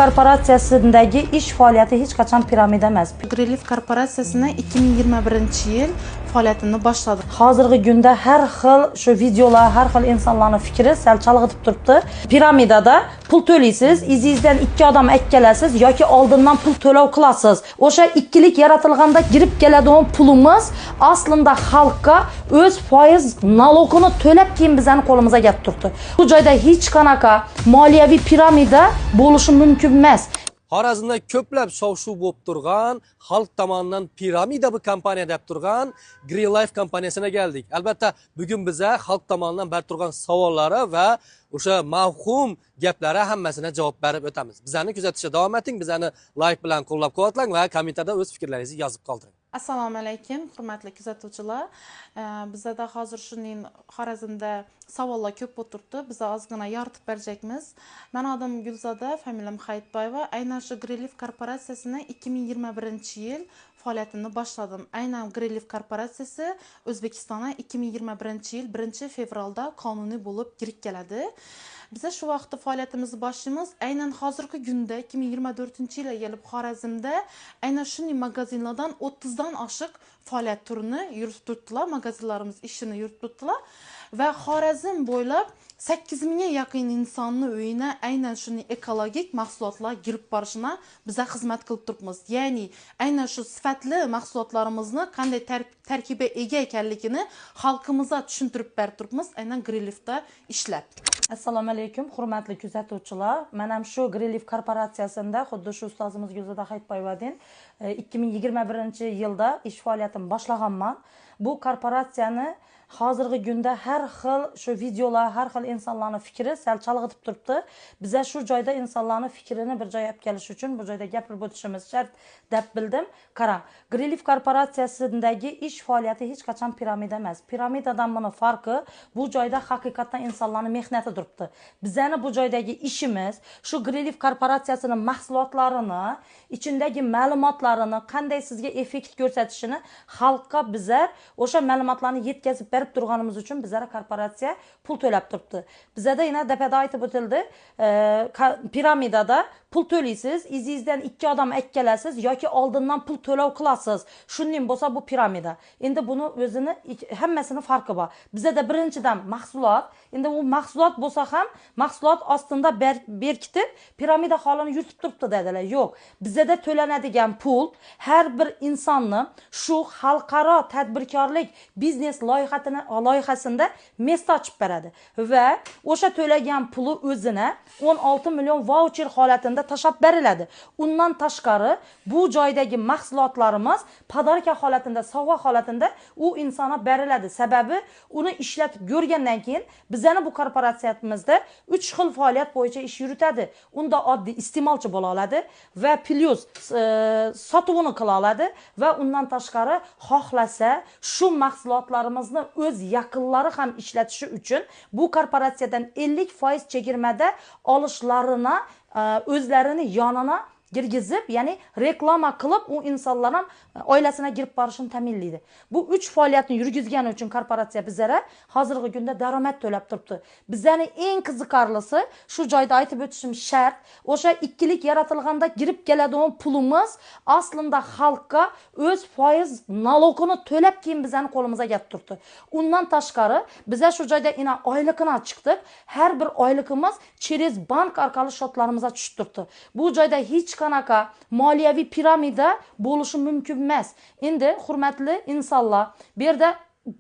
korporatsiyasındagi ish faoliyati hech qachon piramida emas. Griliv korporatsiyasini 2021-yil faoliyatini boshladim. Hozirgi kunda har xil shu videolar, har xil insonlarning fikri sal chalg'itib turibdi. Piramidada pul to'laysiz, izingizdan ikki odam aytkalasiz yoki oldindan pul to'lov qilasiz. O'sha ikkilik yaratilganda kirib keladigan pulimiz aslında xalqqa o'z foiz nalogini to'lab keyin bizning qo'limizga kelib turibdi. Bu joyda hech qanaqa moliyaviy piramida bo'lishi mumkin emas. Xorazmda ko'plab shov-shuv bo'lib turgan, xalq tomonidan piramida bu kompaniya deb turgan Green Life kompaniyasiga keldik. Albatta, bugun biza xalq tomonidan ber turgan savollari va o'sha mavhum gaplari hammasini javob berib o'tamiz. Bizani kuzatishda davom eting, bizani like bilan qo'llab-quvvatlang va kommentarda o'z fikrlaringizni yozib qoldiring. Assalomu alaykum, hurmatli kuzatuvchilar. Bizda hozir shuning Xorazmda savollar ko'p o'tiribdi. Biz ozgina yoritib berajakmiz. Men adım Gulzoda, familiyam Hayitboyeva. Aynan shu Griliv korporatsiyasini 2021-yil faoliyatini boshladim. Aynan Griliv korporatsiyasi O'zbekistonga 2021-yil 1-fevralda qonuniy bo'lib kirib keladi. Biz shu vaqtda faoliyatimizni boshlaymiz. Aynan hozirgi kunda 2024-yilga kelib Xorazmda aynan shunday magazinlardan 30 dan oshiq faoliyat turini yuritib turibdilar. Magazinlarimiz ishini yuritib turibdilar va Xorazm bo'ylab 8 mingga yaqin insonning uyina aynan shunday ekologik mahsulotlar kirib borishina biza xizmat qilib turibmiz. Ya'ni aynan shu sifatli mahsulotlarimizni qanday tarkibiga ega ekanligini xalqimizga tushuntirib berib turibmiz. Aynan Grillivda ishlab. Assalomu alaykum, hurmatli kuzatuvchilar. Men ham shu Griliv korporatsiyasida xuddi shu ustozimiz Gulzoda Hayitboyevadan 2021-yilda ish faoliyatimni boshlaganman. Bu korporatsiyani hozirgi kunda har xil shu videolar, har xil insonlarning fikri sal chalg'itib turibdi. Biza shu joyda insonlarning fikrini bir joyga olib kelish uchun bu joyda gapirib o'tishimiz shart deb bildim. Qarang, Griliv korporatsiyasidagi ish faoliyati hech qachon piramida emas. Piramidadan buni farqi bu joyda haqiqatan insonlarning mehnati turibdi. Bizani bu joydagi ishimiz shu Griliv korporatsiyasining mahsulotlarini, ichindagi ma'lumotlarini qanday sizga effekt ko'rsatishini xalqqa bizlar o'sha ma'lumotlarni yetkazib berib turganimiz uchun bizlar korporatsiya pul to'lab turibdi. Bizada yana dapada aytib o'tildi, piramidada pul to'laysiz, izingizdan ikki odam aytkalasiz yoki oldindan pul to'lov qilasiz. Shunday bo'lsa bu piramida. Endi buni o'zini hammasini farqi bor. Bizada birinchidan mahsulot, endi u mahsulot bo'lsa ham mahsulot ostida berkitib piramida holini yuritib turibdi dedilar. Yo'q, bizada to'lanadigan pul har bir insonni shu xalqaro tadbirkorlik biznes loyihasida mesda ochib beradi va o'sha to'lagan puli o'zini 16 million voucher holatida tashlab beriladi. Undan tashqari bu joydagi mahsulotlarimiz podarka holatida, sovg'a holatida u insonga beriladi. Sababi uni ishlatib ko'rgandan keyin bizani bu korporatsiyamizda 3 xil faoliyat bo'yicha ish yuritadi. Unda oddiy iste'molchi bo'la oladi va plus sotuvini qila oladi va undan tashqari xohlasa shu mahsulotlarimizni o'z yaqinlari ham ishlatishi uchun bu korporatsiyadan 50% chegirmada olishlarini o'zlarini yonina girgizib, ya'ni reklama qilib u insonlar ham oilasine girib borishini ta'minlaydi. Bu 3 faoliyatni yurgizgani uchun korporatsiya bizlara hozirgi kunda daromad to'lab turibdi. Bizning eng qiziqarlisi shu joyda aytib o'tishim shart, o'sha ikkilik yaratilganda kirib keladigan pulimiz aslında xalqqa o'z foiz nalogini to'lab keyin bizning qo'limizga kelib turibdi. Undan tashqari biza shu joyda ina oylikini chiqdik. Har bir oyligimiz через bank orqali shotlarimizga tushib turibdi. Bu joyda hech qanaqa moliyaviy piramida bo'lishi mumkin emas. Endi hurmatli insonlar, bu yerda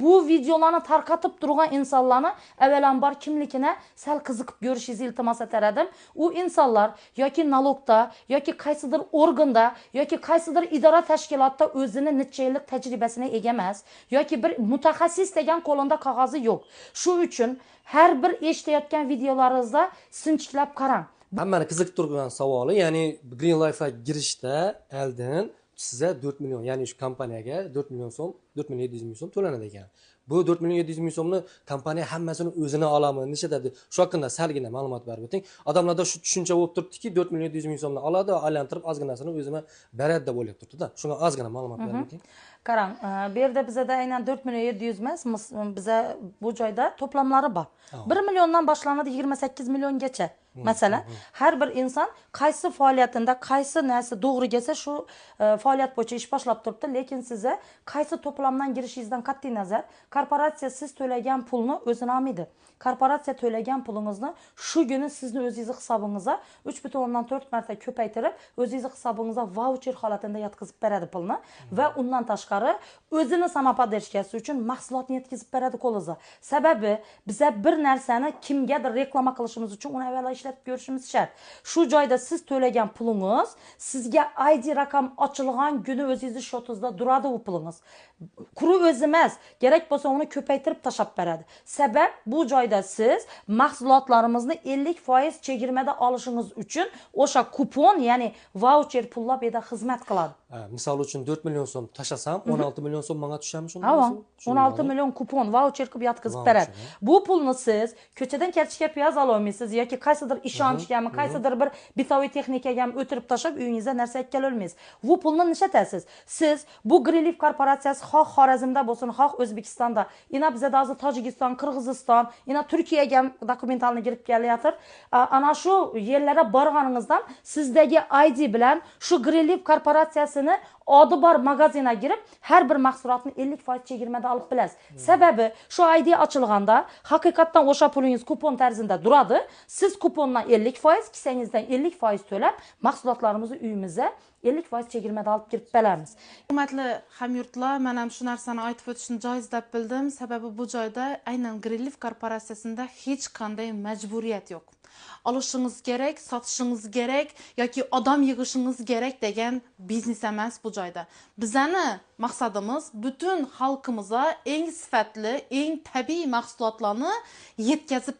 bu videolarni tarqatib turgan insonlarni avvalambor kimligini sal qiziqib ko'rishingizni iltimos etaradim. U insonlar yoki nalogda, yoki qaysidir organda, yoki qaysidir idora tashkilotda o'zini necha yillik tajribasini ega emas, yoki bir mutaxassis degan qo'linda qog'ozi yo'q. Shu uchun har bir eshitayotgan videolaringizda sinchiklab qarang. Hammani qiziqib turgan savoli, ya'ni Green Life'a girishda oldin size 4 milyon, ya'ni shu kompaniyaga 4 milyon so'm, 4 milyon 700 ming so'm to'lanadi ekan. Bu 4 milyon 700 ming so'mni kompaniya hammasini o'zini olami, necha dedi? Shu haqida salgina ma'lumot berib o'ting. Odamlarda shu tushuncha bo'lib turibdiki, 4 milyon 700 ming so'mni oladi, aylantirib ozginasini o'zima beradi deb o'ylab turibdi-da. Shunga ozgina ma'lumot berib o'ting. Qarang, bu yerda bizada aynan 4 milyon 700 emas, biza bu joyda to'plamlari bor. 1 milliondan boshlanadi 28 milliongacha. Masalan, har bir inson qaysi faoliyatida qaysi narsa to'g'ri kelsa shu faoliyat bo'yicha ish boshlab turibdi, lekin sizni qaysi to'plamdan girishingizdan qat'iy nazar korporatsiya siz to'lagan pulni o'zini olmaydi. Korporatsiya to'lagan pulingizni shu kuni sizni o'zingiz hisobingizga 3,4 marta ko'paytirib, o'zingiz hisobingizga voucher holatida yetkazib beradi pulni va undan tashqari o'zini samopodershkasi uchun mahsulotni yetkazib beradi qo'lingizga. Sababi biza bir narsani kimgadir reklama qilishimiz uchun uni avvalo ishlatib ko'rishimiz shart. Shu joyda siz to'lagan pulingiz sizga ID raqam ochilgan kuni o'zingiz shotingizda turadi u pulingiz. Quruq o'zi emas, kerak bo'lsa uni ko'paytirib tashab beradi. Sabab bu joyda siz mahsulotlarimizni 50% chegirmada olishingiz uchun o'sha kupon, ya'ni voucher pullab eda xizmat qiladi. Misol uchun 4 million so'm tashlasam, 16 million so'm menga tushami shunday? Ha, 16 million kupon voucher qilib yetkazib beradi. Bu pulni siz ko'chadan kartoshka piyoz ololmaysiz yoki qaysidir ishonchgami, qaysidir bir bitoviy texnikaga ham o'tirib tashlab uyingizda narsa yetkazib olmaysiz. Bu pulni nishlatasiz. Siz bu Griliv korporatsiyasi xoh Xorazmda bo'lsin, xoh O'zbekistonda, ina bizda hozir Tojikiston, Qirg'iziston, ina Turkiyaga ham dokumentalni kirib kelayotir. Ana shu yerlarga borganingizdan sizdagi ID bilan shu Griliv korporatsiyasini odi bor magazinga girib, har bir mahsulotni 50% chegirmada olib bilasiz. Sababi shu ID ochilganda haqiqatdan o'sha pulingiz kupon tarzida turadi. Siz kupondan 50%, kisangizdan 50% to'lab, mahsulotlarimizni uyimizga 50% chegirmada olib kirib beramiz. Hurmatli hamyurtlar, men ham shu narsani aytib o'tishni joiz deb bildim. Sababi bu joyda aynan Griliv korporatsiyasida hech qanday majburiyat yo'q. Olishingiz kerak, sotishingiz kerak yoki odam yig'ishingiz kerak degan biznes emas bu joyda. Bizani maqsadimiz butun xalqimizga eng sifatli, eng tabiiy mahsulotlarni yetkazib